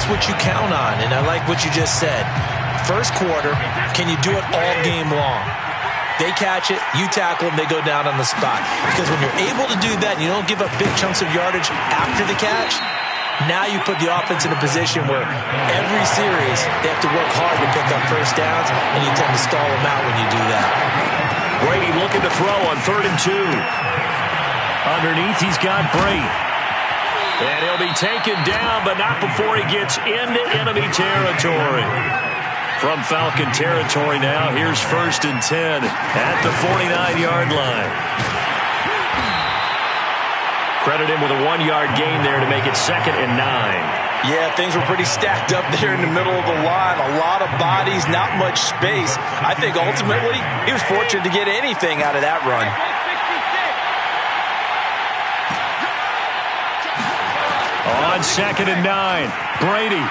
that's what you count on, and I like what you just said. First quarter, can you do it all game long? They catch it, you tackle them, they go down on the spot. Because when you're able to do that, and you don't give up big chunks of yardage after the catch, now you put the offense in a position where every series they have to work hard to pick up first downs, and you tend to stall them out when you do that. Brady looking to throw on 3rd and 2. Underneath, he's got Brady. And he'll be taken down, but not before he gets into enemy territory. From Falcon territory now, here's 1st and 10 at the 49-yard line. Credit him with a 1-yard gain there to make it 2nd and 9. Yeah, things were pretty stacked up there in the middle of the line. A lot of bodies, not much space. I think ultimately he was fortunate to get anything out of that run. On 2nd and 9, Brady.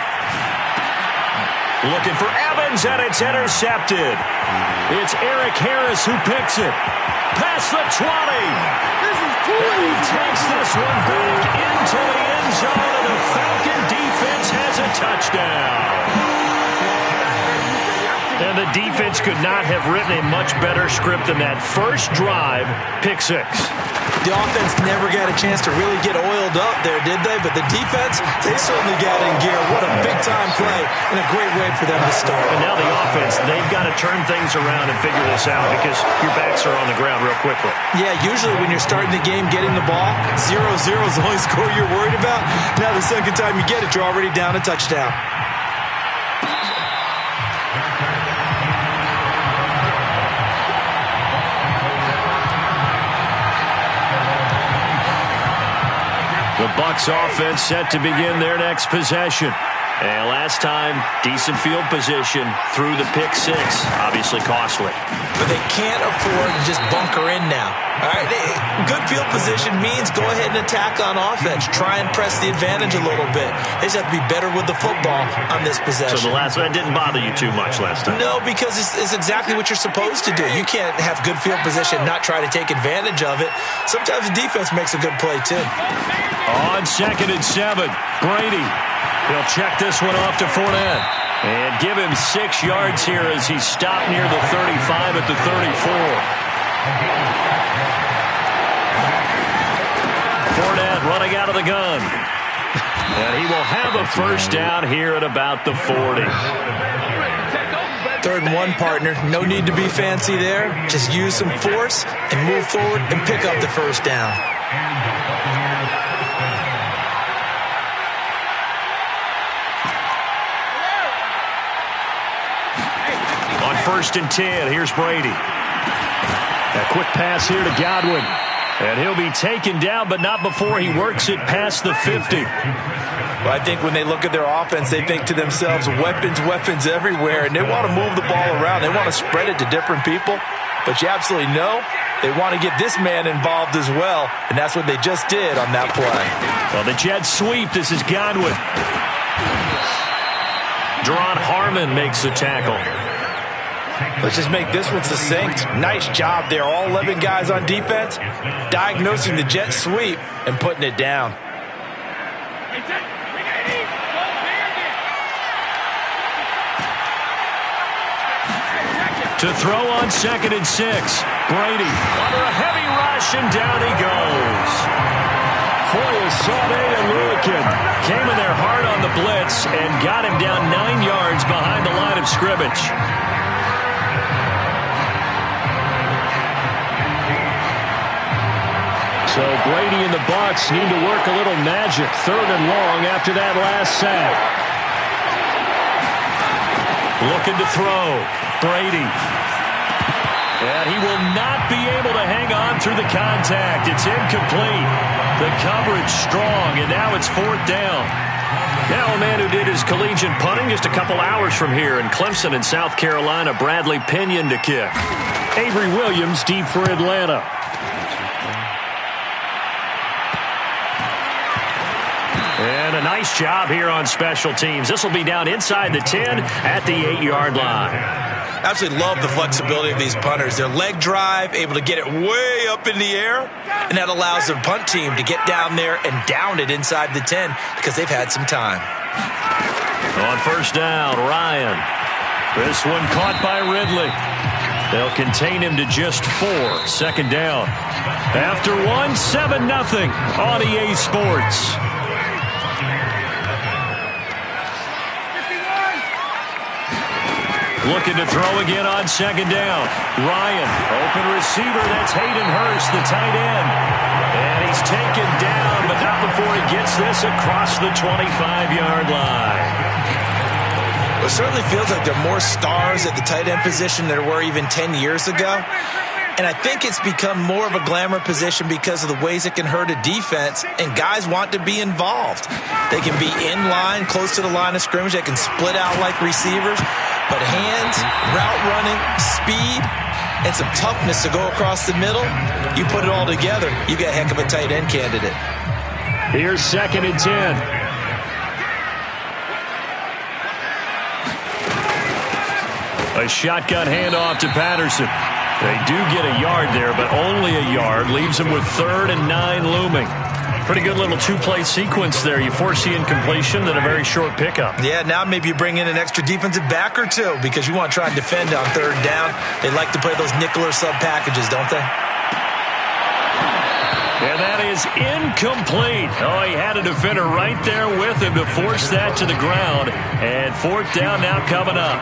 Looking for Evans, and it's intercepted. It's Eric Harris who picks it. Past the 20. And he takes this one back into the end zone, and the Falcon defense has a touchdown. And the defense could not have written a much better script than that. First drive, pick 6. The offense never got a chance to really get oiled up there, did they? But the defense, they certainly got in gear. What a big-time play and a great way for them to start. And now the offense, they've got to turn things around and figure this out because your backs are on the ground real quickly. Yeah, usually when you're starting the game, getting the ball, 0-0 is the only score you're worried about. Now the second time you get it, you're already down a touchdown. The Bucs offense set to begin their next possession. And last time, decent field position through the pick 6. Obviously costly. But they can't afford to just bunker in now. All right, good field position means go ahead and attack on offense. Try and press the advantage a little bit. They just have to be better with the football on this possession. So that didn't bother you too much last time? No, because it's exactly what you're supposed to do. You can't have good field position and not try to take advantage of it. Sometimes the defense makes a good play too. On 2nd and 7, Brady. He'll check this one off to Fournette. And give him 6 yards here as he stopped near the 35 at the 34. Fournette running out of the gun. And he will have a first down here at about the 40. 3rd and 1, partner. No need to be fancy there. Just use some force and move forward and pick up the first down. On 1st and 10, here's Brady. A quick pass here to Godwin. And he'll be taken down, but not before he works it past the 50. Well, I think when they look at their offense, they think to themselves, weapons everywhere, and they want to move the ball around. They want to spread it to different people. But you absolutely know they want to get this man involved as well, and that's what they just did on that play. Well, the jet sweep. This is Godwin. Deron Harmon makes the tackle. Let's just make this one succinct. Nice job there. All 11 guys on defense diagnosing the jet sweep and putting it down. To throw on 2nd and 6. Brady under a heavy rush, and down he goes. Foyesade and Lurikin came in there hard on the blitz and got him down 9 yards behind the line of scrimmage. So Brady and the Bucs need to work a little magic. 3rd and long after that last sack. Looking to throw. Brady. And he will not be able to hang on through the contact. It's incomplete. The coverage strong, and now it's 4th down. Now a man who did his collegiate punting just a couple hours from here in Clemson in South Carolina, Bradley Pinion to kick. Avery Williams deep for Atlanta. And a nice job here on special teams. This will be down inside the 10 at the 8-yard line. Absolutely love the flexibility of these punters. Their leg drive, able to get it way up in the air, and that allows the punt team to get down there and down it inside the 10 because they've had some time. On first down, Ryan. This one caught by Ridley. They'll contain him to just 4. Second down. After 7-0 on EA Sports. Looking to throw again on second down. Ryan, open receiver. That's Hayden Hurst, the tight end. And he's taken down, but not before he gets this across the 25-yard line. Well, it certainly feels like there are more stars at the tight end position than there were even 10 years ago. And I think it's become more of a glamour position because of the ways it can hurt a defense, and guys want to be involved. They can be in line, close to the line of scrimmage. They can split out like receivers. But hands, route running, speed, and some toughness to go across the middle, you put it all together, you get a heck of a tight end candidate. Here's 2nd and 10. A shotgun handoff to Patterson. They do get a yard there, but only a yard. Leaves them with 3rd and 9 looming. Pretty good little two-play sequence there. You force the incompletion, then a very short pickup. Yeah, now maybe you bring in an extra defensive back or two because you want to try and defend on 3rd down. They like to play those nickel or sub packages, don't they? And that is incomplete. Oh, he had a defender right there with him to force that to the ground. And 4th down now coming up.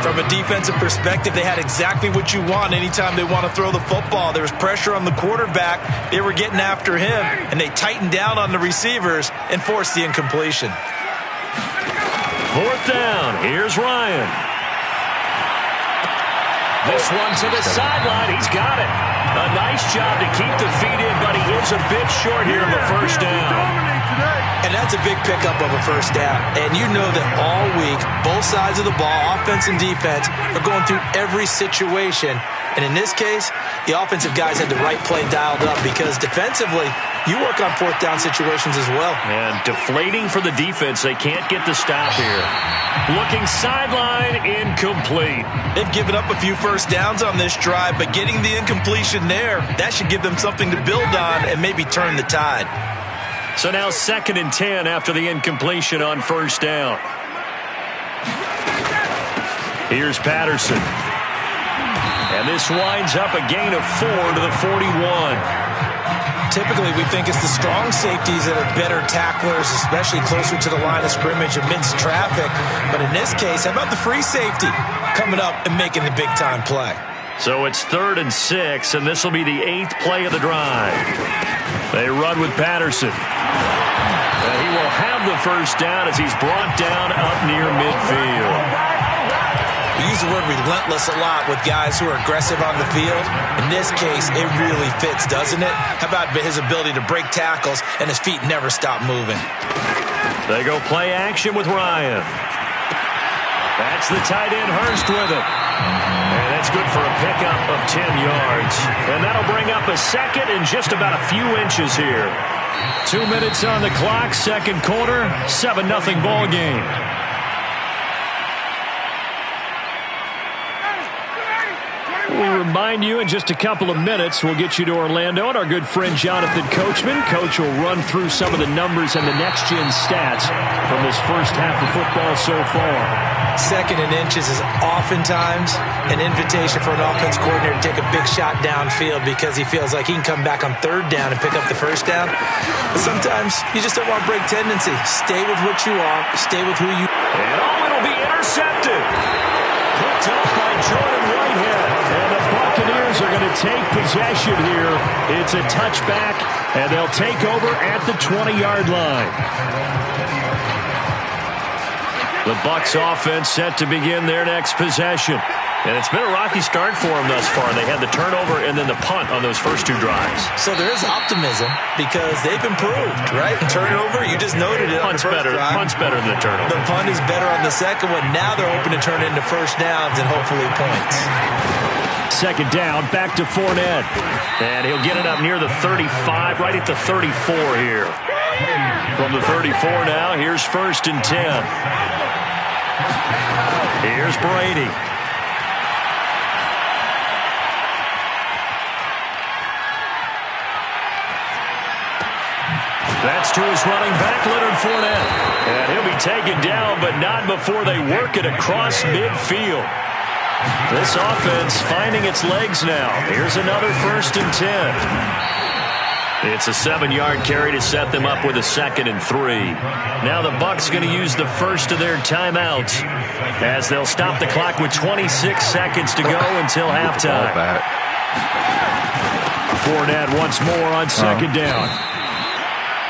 From a defensive perspective, they had exactly what you want anytime they want to throw the football. There was pressure on the quarterback. They were getting after him, and they tightened down on the receivers and forced the incompletion. 4th down. Here's Ryan. This one to the sideline. He's got it. A nice job to keep the feet in, but he is a bit short here of a first down. And that's a big pickup of a first down. And you know that all week, both sides of the ball, offense and defense, are going through every situation. And in this case, the offensive guys had the right play dialed up because defensively, you work on 4th down situations as well. And deflating for the defense. They can't get the stop here. Looking sideline, incomplete. They've given up a few first downs on this drive, but getting the incompletion there, that should give them something to build on and maybe turn the tide. So now 2nd and 10 after the incompletion on first down. Here's Patterson. And this winds up a gain of 4 to the 41. Typically, we think it's the strong safeties that are better tacklers, especially closer to the line of scrimmage amidst traffic. But in this case, how about the free safety coming up and making the big-time play? So it's 3rd and 6, and this will be the 8th play of the drive. They run with Patterson. And he will have the first down as he's brought down up near midfield. We use the word relentless a lot with guys who are aggressive on the field. In this case, it really fits, doesn't it? How about his ability to break tackles and his feet never stop moving? They go play action with Ryan. That's the tight end Hurst with it. And that's good for a pickup of 10 yards. And that'll bring up a 2nd and just about a few inches here. 2 minutes on the clock, 2nd quarter, 7-0 ball game. We'll remind you in just a couple of minutes, we'll get you to Orlando and our good friend Jonathan Coachman. Coach will run through some of the numbers and the next-gen stats from this first half of football so far. 2nd and inches is oftentimes an invitation for an offense coordinator to take a big shot downfield because he feels like he can come back on 3rd down and pick up the first down. But sometimes you just don't want to break tendency. Stay with what you are. Stay with who you are. And it'll be intercepted. Picked up by Jordan Whitehead. And the Buccaneers are going to take possession here. It's a touchback, and they'll take over at the 20-yard line. The Bucs offense set to begin their next possession. And it's been a rocky start for them thus far. They had the turnover and then the punt on those first 2 drives. So there is optimism because they've improved, right? Turnover, you just noted it. Punt's better than the turnover. The punt is better on the second one. Now they're hoping to turn into first downs and hopefully points. 2nd down, back to Fournette. And he'll get it up near the 35, right at the 34 here. From the 34 now, here's 1st and 10. Here's Brady. That's to his running back, Leonard Fournette. And he'll be taken down, but not before they work it across midfield. This offense finding its legs now. Here's another 1st and 10. It's a 7-yard carry to set them up with a 2nd and 3. Now the Bucs going to use the first of their timeouts as they'll stop the clock with 26 seconds to go until halftime. Fournette once more on 2nd down.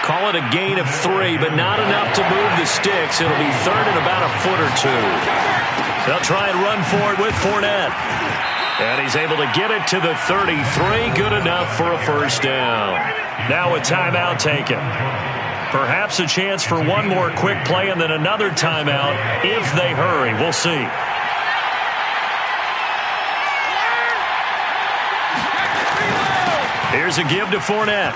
Call it a gain of 3, but not enough to move the sticks. It'll be 3rd and about a foot or 2. They'll try and run for it with Fournette. And he's able to get it to the 33. Good enough for a 1st down. Now a timeout taken. Perhaps a chance for one more quick play and then another timeout if they hurry. We'll see. Here's a give to Fournette.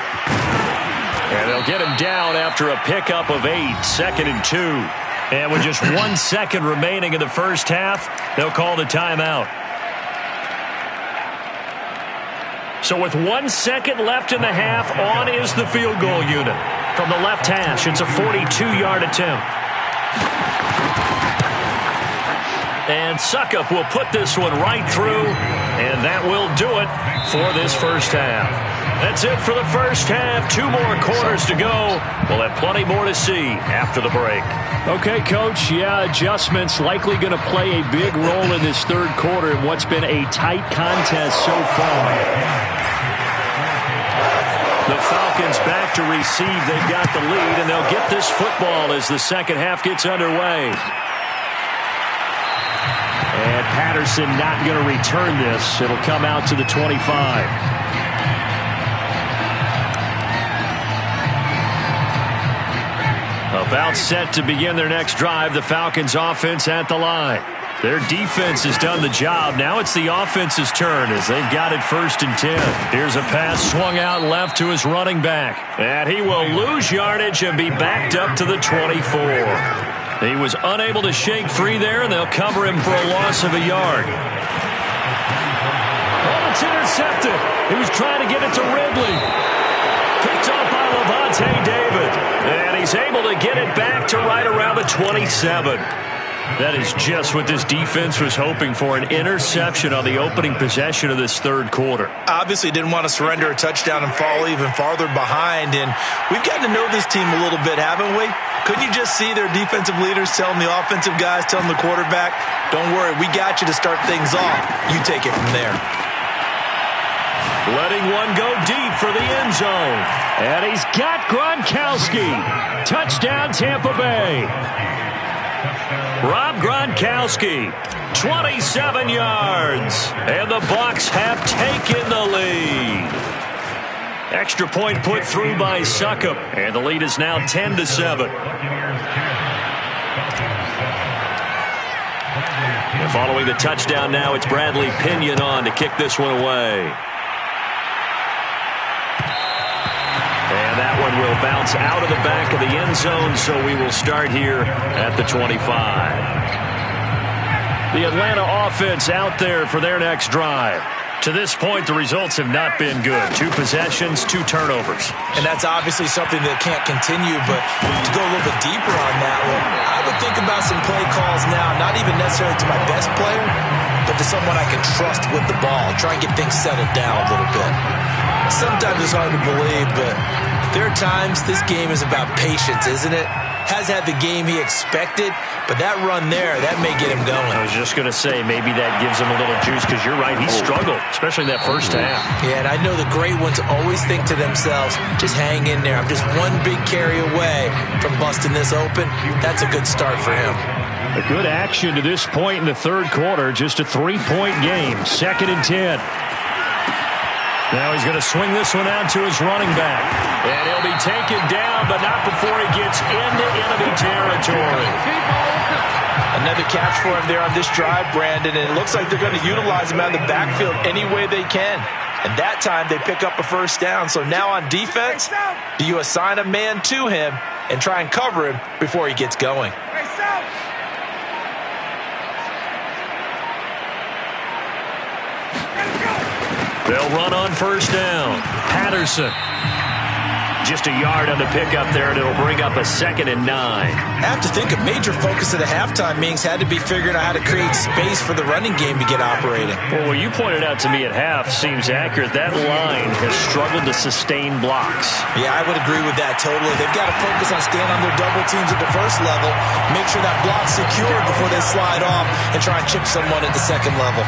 And they'll get him down after a pickup of 8. 2nd and 2. And with just 1 second remaining in the first half, they'll call the timeout. So with 1 second left in the half, on is the field goal unit. From the left hash, it's a 42-yard attempt. And Suckup will put this one right through, and that will do it for this first half. That's it for the first half. 2 more quarters to go. We'll have plenty more to see after the break. Okay, Coach. Yeah, adjustments likely going to play a big role in this 3rd quarter in what's been a tight contest so far. The Falcons back to receive. They've got the lead, and they'll get this football as the second half gets underway. And Patterson not going to return this. It'll come out to the 25. About set to begin their next drive, the Falcons offense at the line. Their defense has done the job. Now it's the offense's turn as they've got it 1st and 10. Here's a pass swung out left to his running back. And he will lose yardage and be backed up to the 24. He was unable to shake free there, and they'll cover him for a loss of a yard. Oh, it's intercepted. He was trying to get it to Ridley. Picked up by Levante David. And he's able to get it back to right around the 27. That is just what this defense was hoping for, an interception on the opening possession of this 3rd quarter. Obviously didn't want to surrender a touchdown and fall even farther behind, and we've gotten to know this team a little bit, haven't we? Couldn't you just see their defensive leaders telling the offensive guys, telling the quarterback, don't worry, we got you to start things off. You take it from there. Letting one go deep for the end zone. And he's got Gronkowski. Touchdown, Tampa Bay. Rob Gronkowski, 27 yards. And the Bucs have taken the lead. Extra point put through by Suckup. And the lead is now 10-7. And following the touchdown now, it's Bradley Pinion on to kick this one away. And that one will bounce out of the back of the end zone, so we will start here at the 25. The Atlanta offense out there for their next drive. To this point, the results have not been good. 2 possessions, 2 turnovers. And that's obviously something that can't continue, but to go a little bit deeper on that one, I would think about some play calls now, not even necessarily to my best player, but to someone I can trust with the ball. Try and get things settled down a little bit. Sometimes it's hard to believe, but there are times this game is about patience, isn't it? Has had the game he expected, but that run there, that may get him going. I was just going to say, maybe that gives him a little juice, because you're right, he struggled, especially in that first half. Yeah, and I know the great ones always think to themselves, just hang in there. I'm just one big carry away from busting this open. That's a good start for him. A good action to this point in the 3rd quarter, just a 3-point game, 2nd and 10. Now he's going to swing this one out to his running back. And he'll be taken down, but not before he gets into enemy territory. Another catch for him there on this drive, Brandon, and it looks like they're going to utilize him out of the backfield any way they can. And that time they pick up a 1st down. So now on defense, do you assign a man to him and try and cover him before he gets going? They'll run on 1st down. Patterson. Just a yard on the pickup there, and it'll bring up a 2nd and 9. I have to think a major focus of the halftime meetings had to be figuring out how to create space for the running game to get operating. Well, what you pointed out to me at half seems accurate. That line has struggled to sustain blocks. Yeah, I would agree with that totally. They've got to focus on staying on their double teams at the first level, make sure that block's secured before they slide off and try and chip someone at the second level.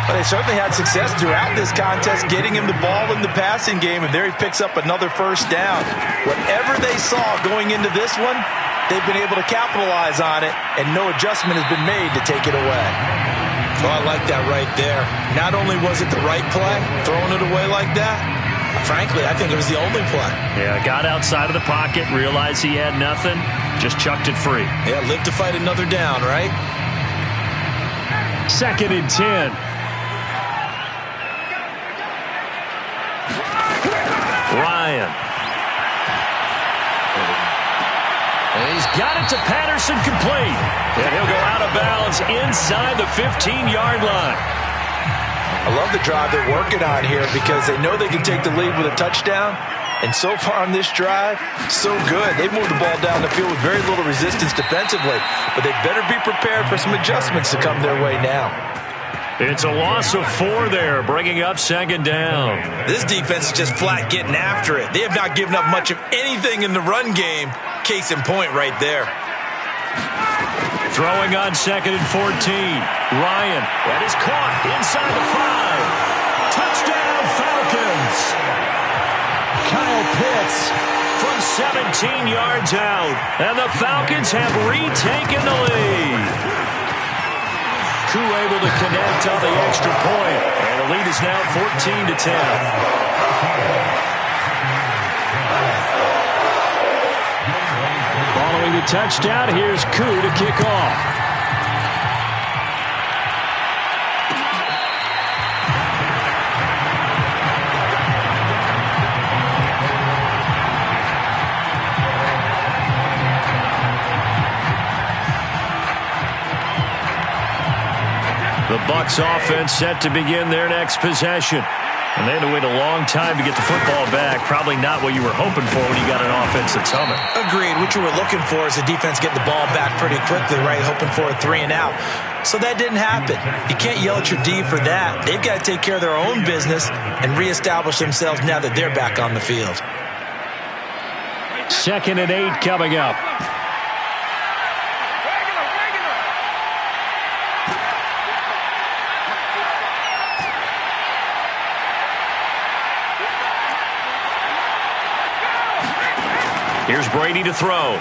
But they certainly had success throughout this contest getting him the ball in the passing game, and there he picks up another first down. Whatever they saw going into this one, they've been able to capitalize on it, and no adjustment has been made to take it away. Oh, I like that right there. Not only was it the right play, throwing it away like that, frankly, I think it was the only play. Yeah, got outside of the pocket, realized he had nothing, just chucked it free. Yeah, live to fight another down, right? 2nd and 10. Ryan. And he's got it to Patterson, complete. And he'll go out of bounds inside the 15-yard line. I love the drive they're working on here because they know they can take the lead with a touchdown. And so far on this drive, so good. They've moved the ball down the field with very little resistance defensively. But they better be prepared for some adjustments to come their way now. It's a loss of 4 there, bringing up 2nd down. This defense is just flat getting after it. They have not given up much of anything in the run game. Case in point right there. Throwing on 2nd and 14. Ryan. That is caught inside the 5. Touchdown, Falcons. Kyle Pitts from 17 yards out. And the Falcons have retaken the lead. Koo able to connect on the extra point. And the lead is now 14-10. Following the touchdown, here's Koo to kick off. The Bucs offense set to begin their next possession. And they had to wait a long time to get the football back. Probably not what you were hoping for when you got an offense that's humming. Agreed. What you were looking for is the defense getting the ball back pretty quickly, right? Hoping for a 3 and out. So that didn't happen. You can't yell at your D for that. They've got to take care of their own business and reestablish themselves now that they're back on the field. 2nd and 8 coming up. Here's Brady to throw.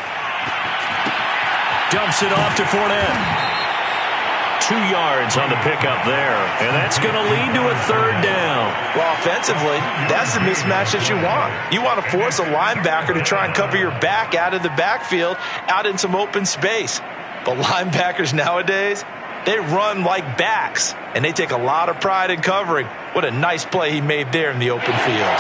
Dumps it off to Fournette. 2 yards on the pickup there. And that's going to lead to a 3rd down. Well, offensively, that's the mismatch that you want. You want to force a linebacker to try and cover your back out of the backfield, out in some open space. But linebackers nowadays, they run like backs, and they take a lot of pride in covering. What a nice play he made there in the open field.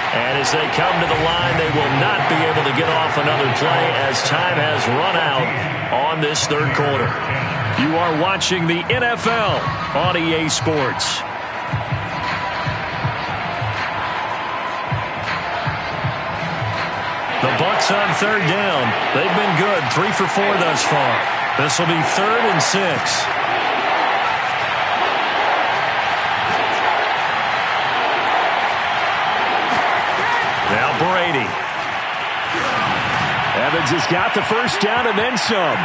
And as they come to the line, they will not be able to get off another play as time has run out on this 3rd quarter. You are watching the NFL on EA Sports. The Bucs on 3rd down. They've been good, 3 for 4 thus far. This will be 3rd and 6. Now Brady. Evans has got the first down and then some.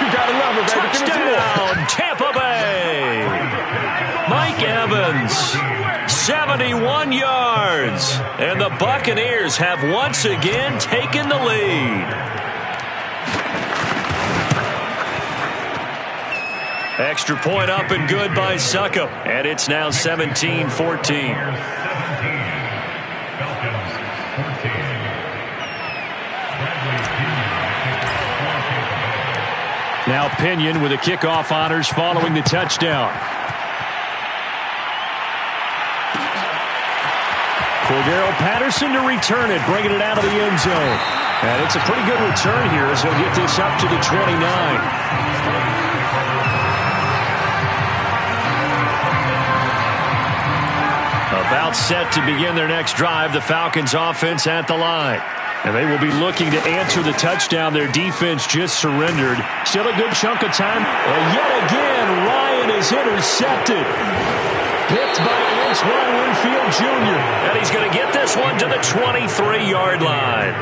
You gotta love it, baby. Touchdown, Tampa Bay. Mike Evans, 71 yards. And the Buccaneers have once again taken the lead. Extra point up and good by Succop. And it's now 17-14. Now Pinion with the kickoff honors following the touchdown. Cordero Patterson to return it, bringing it out of the end zone. And it's a pretty good return here as he'll get this up to the 29. About set to begin their next drive, the Falcons offense at the line. And they will be looking to answer the touchdown their defense just surrendered. Still a good chunk of time. And yet again, Ryan is intercepted. Picked by Antoine Winfield Jr. And he's going to get this one to the 23-yard line.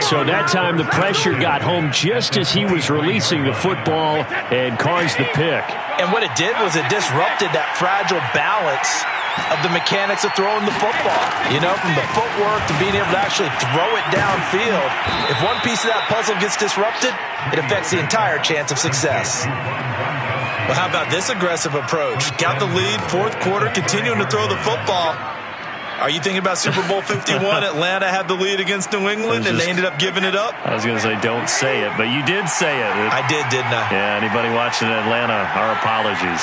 So that time the pressure got home just as he was releasing the football and caused the pick. And what it did was it disrupted that fragile balance of the mechanics of throwing the football. You know, from the footwork to being able to actually throw it downfield. If one piece of that puzzle gets disrupted, it affects the entire chance of success. Well, how about this aggressive approach? Got the lead, fourth quarter, continuing to throw the football. Are you thinking about Super Bowl 51? Atlanta had the lead against New England, and they ended up giving it up? I was going to say, don't say it, but you did say it. I did, didn't I? Yeah, anybody watching Atlanta, our apologies.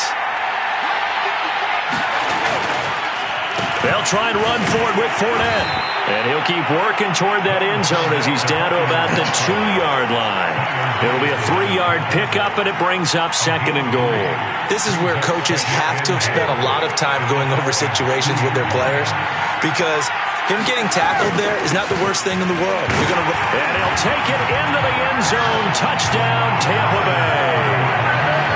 They'll try and run for it with Fournette. And he'll keep working toward that end zone as he's down to about the 2-yard line. It'll be a 3-yard pickup, and it brings up 2nd and goal. This is where coaches have to have spent a lot of time going over situations with their players, because him getting tackled there is not the worst thing in the world. And he'll take it into the end zone. Touchdown, Tampa Bay.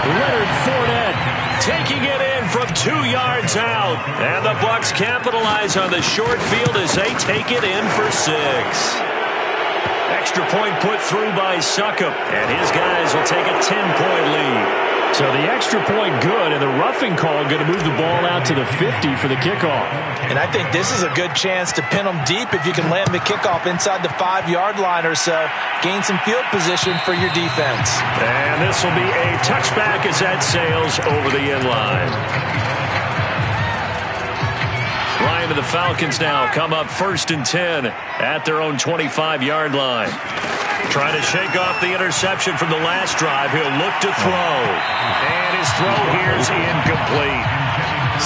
Leonard Fournette taking it in from 2 yards out. And the Bucs capitalize on the short field as they take it in for 6. Extra point put through by Succop. And his guys will take a 10-point lead. So the extra point good, and the roughing call going to move the ball out to the 50 for the kickoff. And I think this is a good chance to pin them deep if you can land the kickoff inside the 5-yard line or so. Gain some field position for your defense. And this will be a touchback as that sails over the end line. Ryan and the Falcons now come up 1st and 10 at their own 25-yard line. Trying to shake off the interception from the last drive. He'll look to throw. And his throw here is incomplete.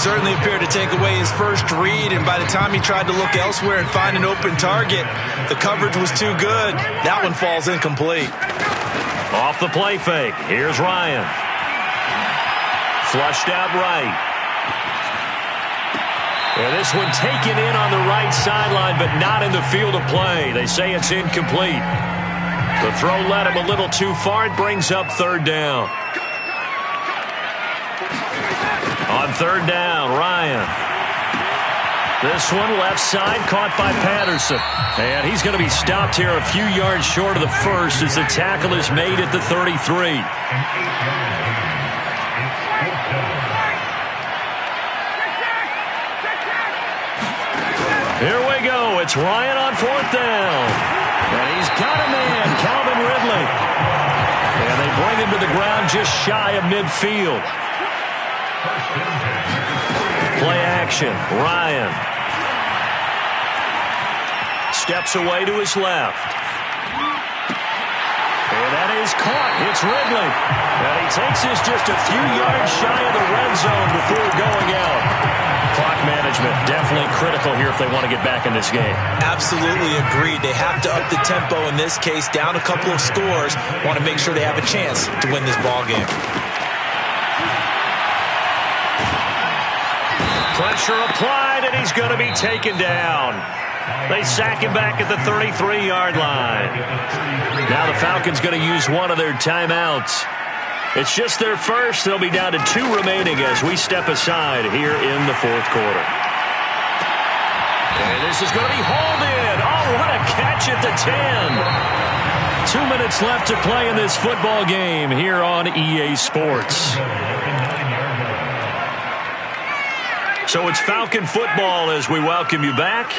Certainly appeared to take away his first read, and by the time he tried to look elsewhere and find an open target, the coverage was too good. That one falls incomplete. Off the play fake. Here's Ryan. Flushed out right. And this one taken in on the right sideline, but not in the field of play. They say it's incomplete. The throw led him a little too far. It brings up 3rd down. On 3rd down, Ryan. This one left side caught by Patterson. And he's going to be stopped here a few yards short of the first as the tackle is made at the 33. Here we go. It's Ryan on 4th down. And he's got a man, Calvin Ridley. And they bring him to the ground just shy of midfield. Play action. Ryan. Steps away to his left. And that is caught. It's Ridley. And he takes this just a few yards shy of the red zone before going out. Clock management definitely critical here if they want to get back in this game. Absolutely agreed. They have to up the tempo in this case, down a couple of scores. Want to make sure they have a chance to win this ball game. Pressure applied, and he's going to be taken down. They sack him back at the 33-yard line. Now the Falcons going to use one of their timeouts. It's just their first. They'll be down to 2 remaining as we step aside here in the 4th quarter. And this is going to be hauled in. Oh, what a catch at the 10. 2 minutes left to play in this football game here on EA Sports. So it's Falcon football as we welcome you back.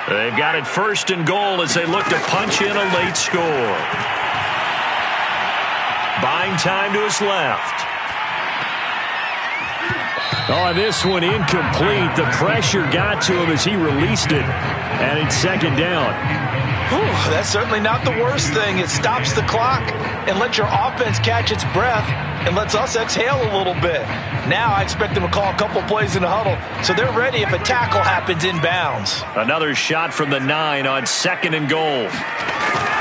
They've got it 1st and goal as they look to punch in a late score. Buying time to his left. Oh, this one incomplete. The pressure got to him as he released it. And it's second down. Whew, that's certainly not the worst thing. It stops the clock and lets your offense catch its breath and lets us exhale a little bit. Now I expect them to call a couple plays in the huddle so they're ready if a tackle happens inbounds. Another shot from the 9 on 2nd and goal.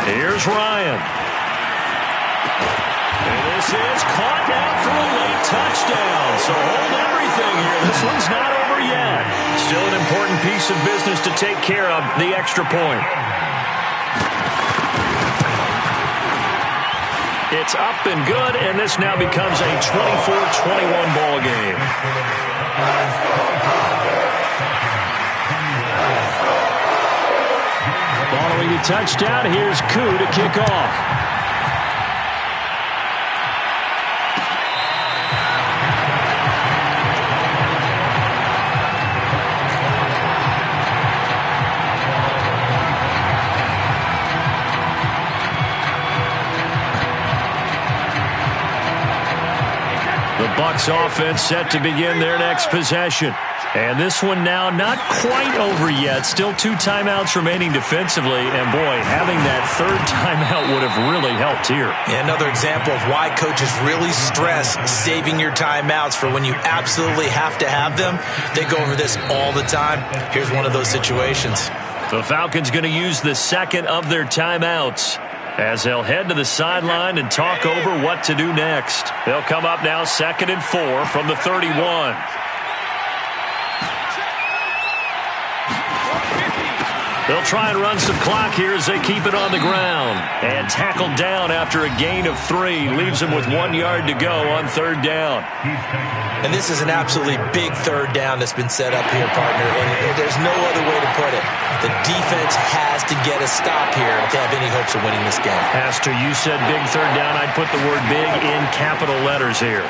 Here's Ryan. And this is caught now for a late touchdown. So hold everything here. This one's not over yet. Still an important piece of business to take care of, the extra point. It's up and good, and this now becomes a 24-21 ball game. Following the touchdown, here's Koo to kick off. Bucs offense set to begin their next possession. And this one now not quite over yet. Still 2 timeouts remaining defensively. And, boy, having that 3rd timeout would have really helped here. Yeah, another example of why coaches really stress saving your timeouts for when you absolutely have to have them. They go over this all the time. Here's one of those situations. The Falcons going to use the 2nd of their timeouts as they'll head to the sideline and talk over what to do next. They'll come up now 2nd and 4 from the 31. They'll try and run some clock here as they keep it on the ground. And tackled down after a gain of 3. Leaves them with 1 yard to go on 3rd down. And this is an absolutely big 3rd down that's been set up here, partner. And there's no other way to put it. The defense has to get a stop here if they have any hopes of winning this game. Pastor, you said big 3rd down. I'd put the word big in capital letters here.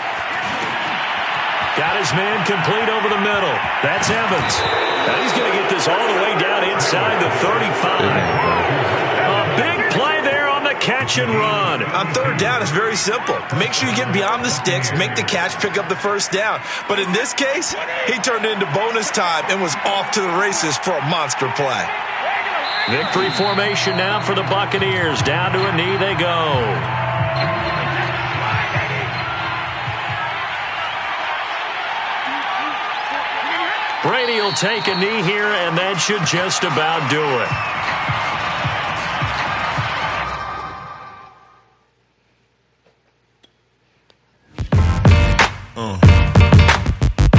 Got his man complete over the middle. That's Evans. Now he's going to get this all the way down inside the 35. A big play there on the catch and run. On 3rd down, it's very simple. Make sure you get beyond the sticks, make the catch, pick up the 1st down. But in this case, he turned it into bonus time and was off to the races for a monster play. Victory formation now for the Buccaneers. Down to a knee they go. Brady will take a knee here, and that should just about do it.